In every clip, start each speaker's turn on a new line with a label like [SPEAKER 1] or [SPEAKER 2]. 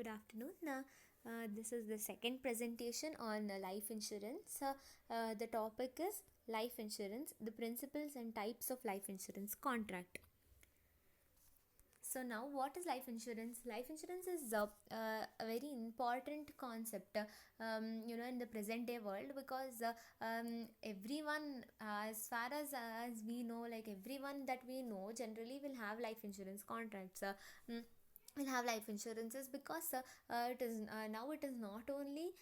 [SPEAKER 1] good afternoon. This is the second presentation on life insurance. The topic is life insurance, the principles and types of life insurance contract. So now, what is life insurance? Life insurance is a very important concept, in the present day world, because everyone, as far as we know, like everyone that we know, generally will have life insurance contracts. Mm, will have life insurances because it is not only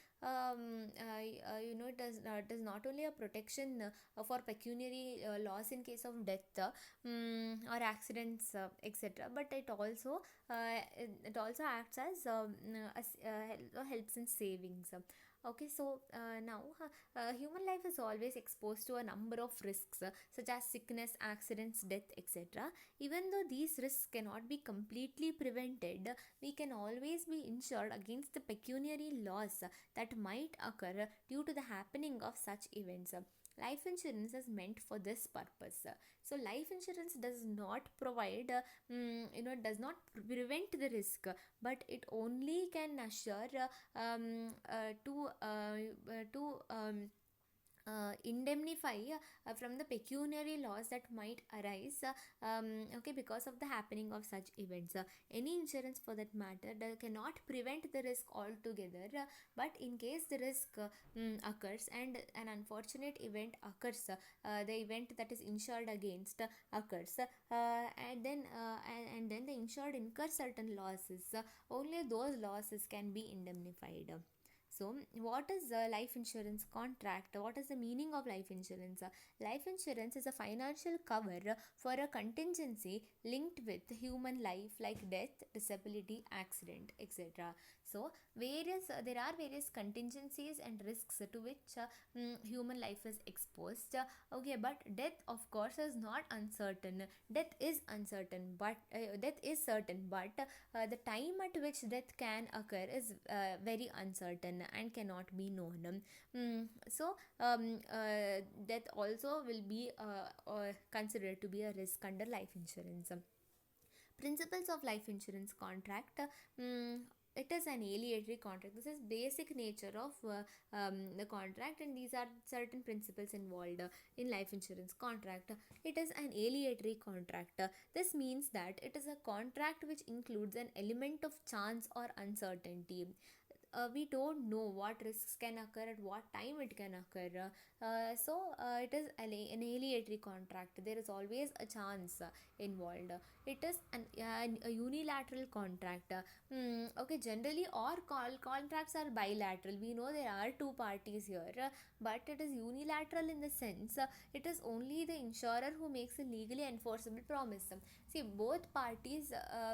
[SPEAKER 1] it is not only a protection for pecuniary loss in case of death, or accidents, etc., but it also acts as helps in savings. Okay, so now human life is always exposed to a number of risks, such as sickness, accidents, death, etc. Even though these risks cannot be completely prevented, we can always be insured against the pecuniary loss that might occur due to the happening of such events. Life insurance is meant for this purpose. So life insurance does not provide does not prevent the risk, but it only can assure to indemnify from the pecuniary loss that might arise, okay, because of the happening of such events. Any insurance for that matter cannot prevent the risk altogether, but in case the risk occurs and an unfortunate event occurs, the event that is insured against occurs, and then the insured incurs certain losses, only those losses can be indemnified. So, what is a life insurance contract? What is the meaning of life insurance? Life insurance is a financial cover for a contingency linked with human life, like death, disability, accident, etc. So, there are various contingencies and risks to which human life is exposed. Okay, but death, of course, is not uncertain. Death is certain, but the time at which death can occur is very uncertain and cannot be known. Death also will be considered to be a risk under life insurance. Principles of life insurance contract. It is an aleatory contract. This is basic nature of the contract, and these are certain principles involved in life insurance contract. It is an aleatory contract. This means that it is a contract which includes an element of chance or uncertainty. We don't know what risks can occur at what time it can occur. It is an aleatory contract. There is always a chance involved. It is a unilateral contract. Okay, generally all contracts are bilateral. We know there are two parties here, but it is unilateral in the sense it is only the insurer who makes a legally enforceable promise. See, both parties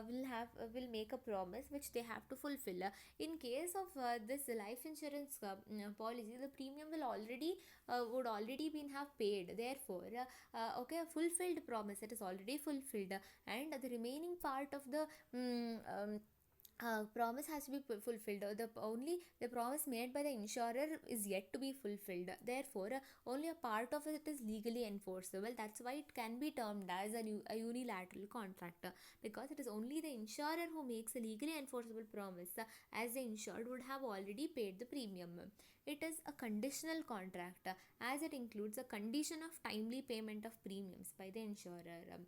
[SPEAKER 1] will make a promise which they have to fulfill. In case of this life insurance policy, the premium will already would already been have paid. Therefore, okay, a fulfilled promise, it is already fulfilled, and the remaining part of the promise has to be fulfilled. The promise made by the insurer is yet to be fulfilled. Therefore, only a part of it is legally enforceable. That's why it can be termed as a unilateral contract, because it is only the insurer who makes a legally enforceable promise, as the insured would have already paid the premium. It is a conditional contract, as it includes a condition of timely payment of premiums by the insurer.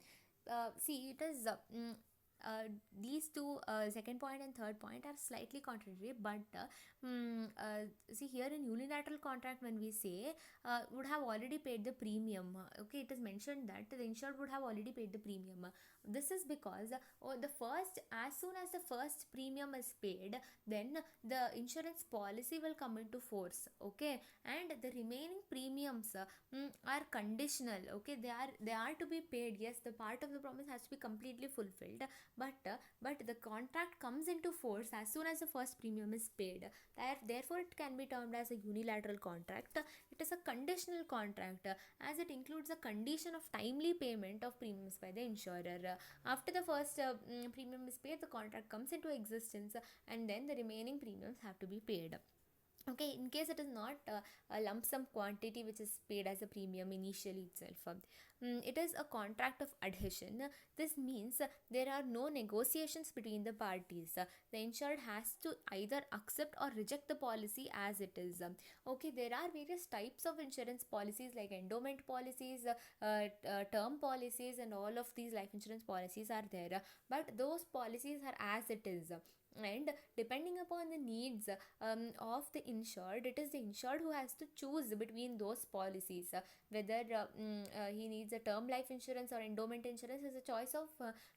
[SPEAKER 1] See, it is these two, second point and third point, are slightly contradictory, but see, here in unilateral contract, when we say would have already paid the premium, okay, it is mentioned that the insured would have already paid the premium. This is because as soon as the first premium is paid, then the insurance policy will come into force, okay, and the remaining premiums are conditional. Okay, they are to be paid. Yes, the part of the promise has to be completely fulfilled, but the contract comes into force as soon as the first premium is paid. Therefore, it can be termed as a unilateral contract. It is a conditional contract, as it includes a condition of timely payment of premiums by the insurer. After the first premium is paid, the contract comes into existence, and then the remaining premiums have to be paid. Okay, in case it is not a lump sum quantity which is paid as a premium initially itself. It is a contract of adhesion. This means there are no negotiations between the parties. The insured has to either accept or reject the policy as it is. Okay, there are various types of insurance policies like endowment policies, term policies, and all of these life insurance policies are there, but those policies are as it is. And depending upon the needs of the insured, it is the insured who has to choose between those policies, whether he needs a term life insurance or endowment insurance is a choice of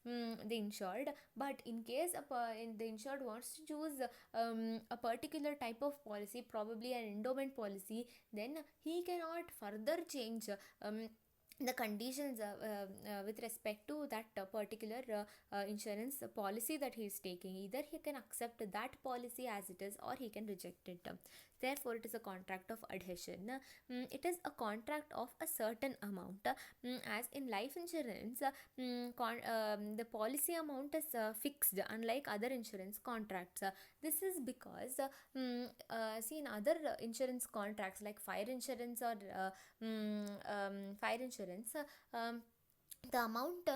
[SPEAKER 1] the insured. But in case the insured wants to choose a particular type of policy, probably an endowment policy, then he cannot further change the conditions with respect to that particular insurance policy that he is taking. Either he can accept that policy as it is, or he can reject it. Therefore it is a contract of adhesion. It is a contract of a certain amount. As in life insurance, the policy amount is fixed, unlike other insurance contracts. This is because see, in other insurance contracts like fire insurance or fire insurance, the amount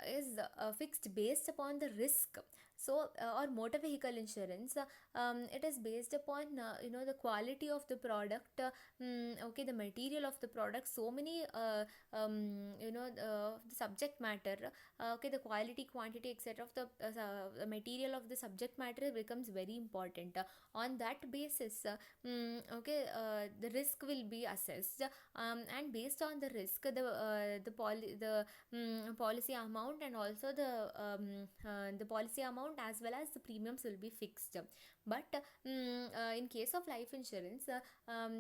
[SPEAKER 1] is fixed based upon the risk. So or motor vehicle insurance, it is based upon the quality of the product, okay, the material of the product, so many the subject matter, okay, the quality, quantity, etc. of the material of the subject matter becomes very important. On that basis, okay, the risk will be assessed, and based on the risk, the policy amount, and also the policy amount as well as the premiums will be fixed. But in case of life insurance,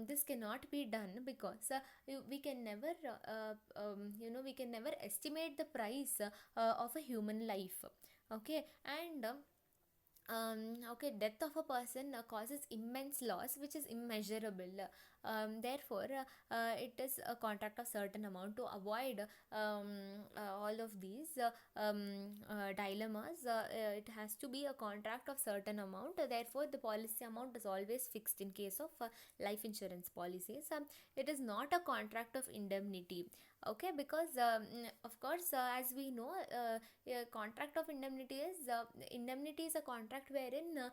[SPEAKER 1] this cannot be done, because we can never we can never estimate the price of a human life. Okay, and okay, death of a person causes immense loss which is immeasurable. Therefore it is a contract of certain amount to avoid all of these dilemmas. It has to be a contract of certain amount. Therefore the policy amount is always fixed in case of life insurance policies. It is not a contract of indemnity. Okay, because of course, as we know, a contract of indemnity is a contract wherein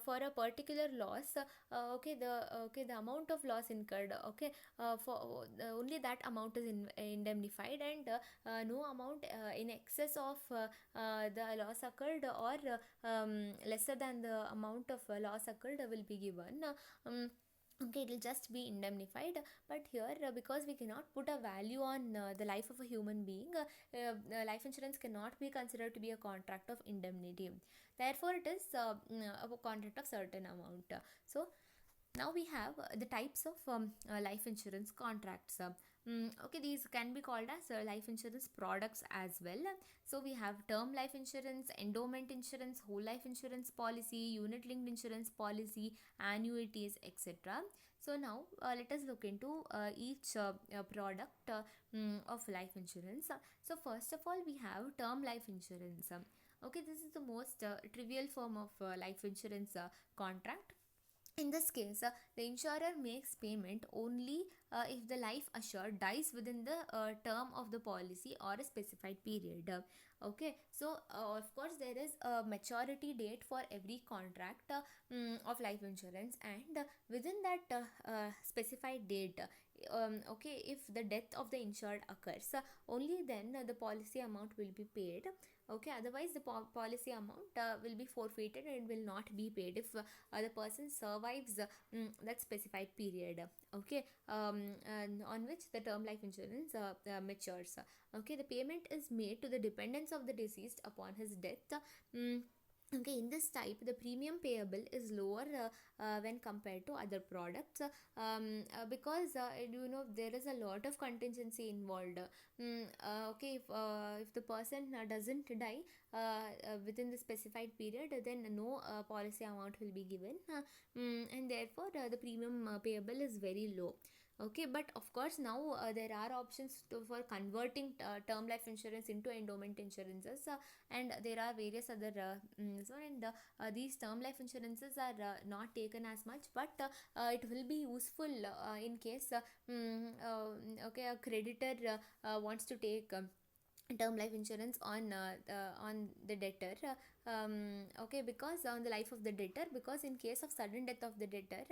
[SPEAKER 1] for a particular loss, the amount of loss incurred, okay, for only that amount is indemnified, and no amount in excess of the loss occurred, or lesser than the amount of loss occurred will be given. Okay, it will just be indemnified. But here, because we cannot put a value on the life of a human being, life insurance cannot be considered to be a contract of indemnity. Therefore it is a contract of certain amount. So now we have the types of life insurance contracts. Okay, these can be called as life insurance products as well. So we have term life insurance, endowment insurance, whole life insurance policy, unit linked insurance policy, annuities, etc. So now let us look into each product of life insurance. So first of all, we have term life insurance. Okay, this is the most trivial form of life insurance contract. In this case, the insurer makes payment only if the life assured dies within the term of the policy or a specified period. Okay, so of course there is a maturity date for every contract of life insurance, and within that specified date, okay, if the death of the insured occurs, only then the policy amount will be paid. Okay, otherwise the policy amount will be forfeited and will not be paid if the person survives that specified period. Okay, and on which the term life insurance matures. Okay, the payment is made to the dependents of the deceased upon his death. Okay, in this type, the premium payable is lower when compared to other products, because there is a lot of contingency involved. Okay, if the person doesn't die within the specified period, then no policy amount will be given, and therefore the premium payable is very low. Okay, but of course now there are options for converting term life insurance into endowment insurances, and there are various other so and these term life insurances are not taken as much, but it will be useful in case okay, a creditor wants to take term life insurance on the debtor, okay, because on the life of the debtor, because in case of sudden death of the debtor,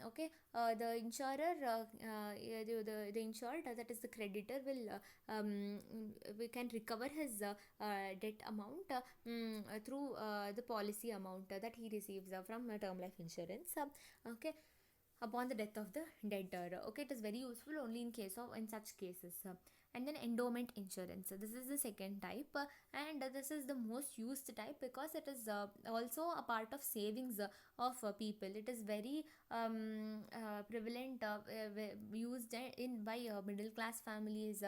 [SPEAKER 1] okay, the insurer the insured, that is the creditor, will we can recover his debt amount through the policy amount that he receives from term life insurance, okay, upon the death of the debtor. Okay, it is very useful only in case of in such cases. And then endowment insurance, this is the second type, and this is the most used type because it is also a part of savings of people. It is very prevalent, used in by middle class families,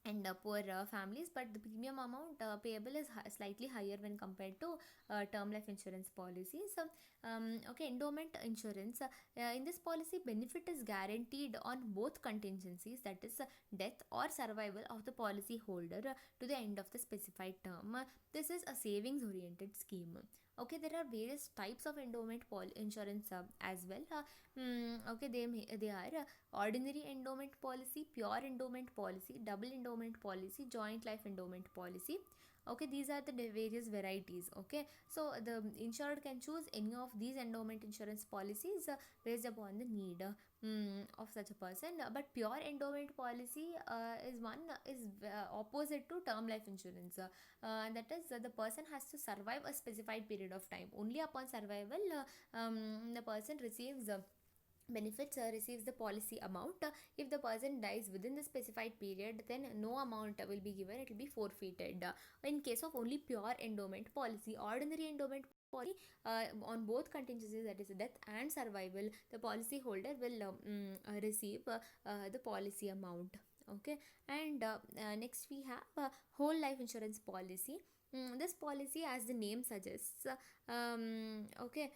[SPEAKER 1] and poor families, but the premium amount payable is slightly higher when compared to term life insurance policies. Okay, endowment insurance, in this policy, benefit is guaranteed on both contingencies, that is death or survival of the policy holder to the end of the specified term. This is a savings oriented scheme. Okay, there are various types of endowment insurance as well. Okay, they are ordinary endowment policy, pure endowment policy, double endowment policy, joint life endowment policy. Okay, these are the various varieties. Okay, so the insured can choose any of these endowment insurance policies based upon the need of such a person. But pure endowment policy is one is opposite to term life insurance. That is, the person has to survive a specified period of time. Only upon survival, the person receives benefits, receives the policy amount. If the person dies within the specified period, then no amount will be given, it will be forfeited. In case of only pure endowment policy, ordinary endowment policy, on both contingencies, that is death and survival, the policy holder will receive the policy amount. Okay, and next we have whole life insurance policy. This policy, as the name suggests, okay,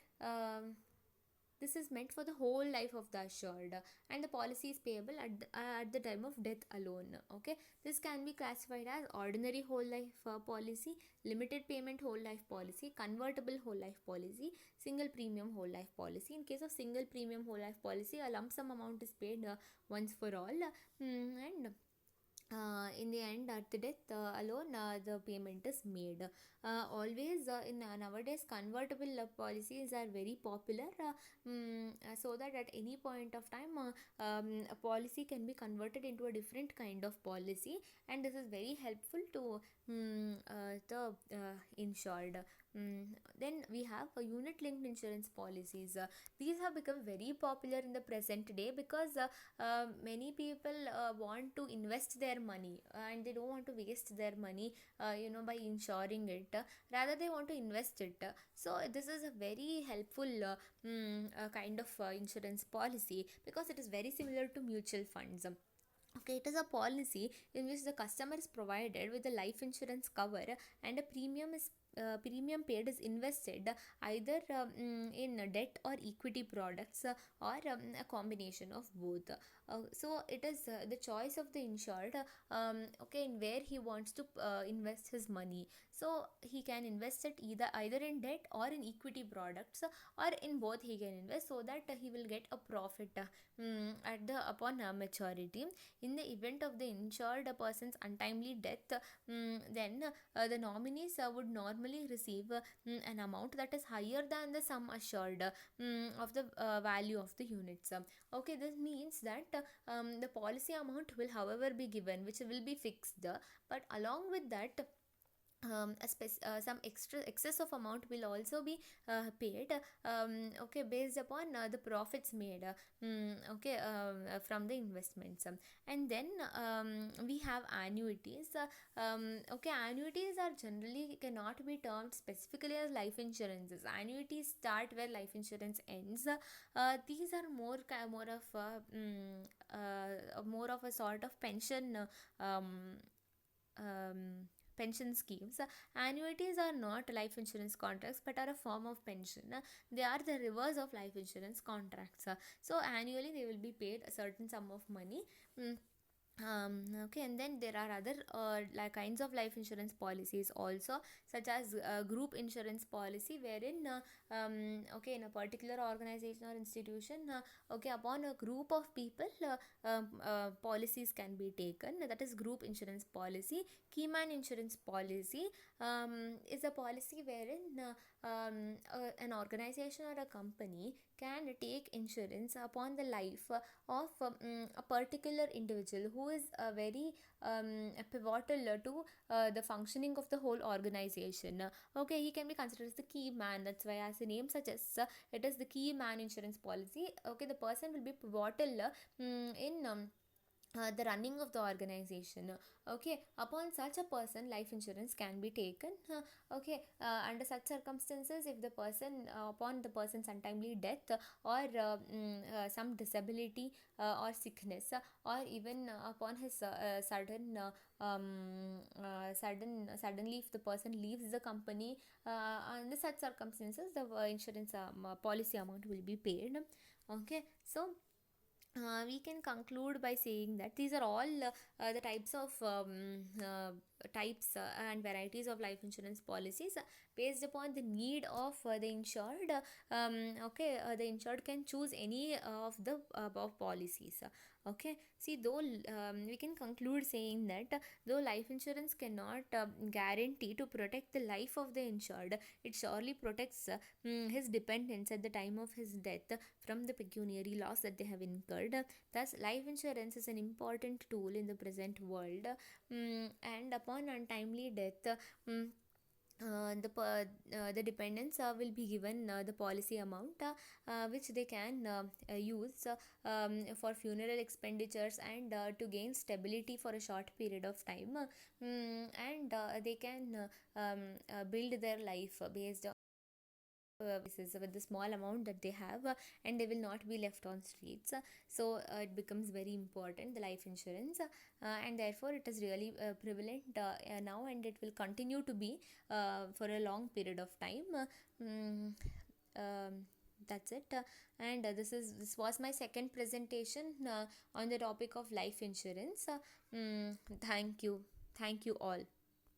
[SPEAKER 1] this is meant for the whole life of the assured, and the policy is payable at the time of death alone. Okay, this can be classified as ordinary whole life policy, limited payment whole life policy, convertible whole life policy, single premium whole life policy. In case of single premium whole life policy, a lump sum amount is paid once for all, and in the end, at the death alone, the payment is made. Always in nowadays, convertible policies are very popular, so that at any point of time, a policy can be converted into a different kind of policy, and this is very helpful to the insured. Mm, then we have unit linked insurance policies. These have become very popular in the present day because many people want to invest their money, and they don't want to waste their money by insuring it. Rather, they want to invest it. So this is a very helpful kind of insurance policy because it is very similar to mutual funds. Okay, it is a policy in which the customer is provided with a life insurance cover, and a premium paid is invested either in debt or equity products, or a combination of both. So it is the choice of the insured, okay, in where he wants to invest his money. So he can invest it either in debt or in equity products, or in both he can invest, so that he will get a profit at the upon maturity. In the event of the insured person's untimely death, then the nominees would normally receive an amount that is higher than the sum assured of the value of the units. Okay, this means that the policy amount will, however, be given, which will be fixed, but along with that, some extra excess of amount will also be paid, okay, based upon the profits made, okay, from the investments. And then we have annuities. Okay, annuities are generally cannot be termed specifically as life insurances. Annuities start where life insurance ends. These are more of a sort of pension, um, um, pension schemes. Annuities are not life insurance contracts but are a form of pension. They are the reverse of life insurance contracts. So annually they will be paid a certain sum of money. Mm, okay, and then there are other like kinds of life insurance policies also, such as group insurance policy, wherein okay, in a particular organization or institution, okay, upon a group of people, policies can be taken. That is group insurance policy. Keyman insurance policy is a policy wherein an organization or a company can take insurance upon the life of a particular individual who is very pivotal to the functioning of the whole organization. Okay, he can be considered as the key man. That's why, as the name suggests, it is the key man insurance policy. Okay, the person will be pivotal in the running of the organization. Okay, upon such a person, life insurance can be taken. Okay, under such circumstances, if the person, upon the person's untimely death, or some disability or sickness, or even upon his suddenly if the person leaves the company, under such circumstances, the insurance policy amount will be paid. Okay, so we can conclude by saying that these are all the types of types and varieties of life insurance policies based upon the need of the insured. Okay, the insured can choose any of the above policies. Okay, see, though we can conclude saying that though life insurance cannot guarantee to protect the life of the insured, it surely protects his dependents at the time of his death from the pecuniary loss that they have incurred. Thus, life insurance is an important tool in the present world. And upon untimely death, the dependents will be given the policy amount, which they can use for funeral expenditures, and to gain stability for a short period of time. And they can build their life based basis with the small amount that they have, and they will not be left on streets. So it becomes very important, the life insurance, and therefore it is really prevalent now, and it will continue to be for a long period of time. mm, um, that's it. And this was my second presentation on the topic of life insurance. Thank you all.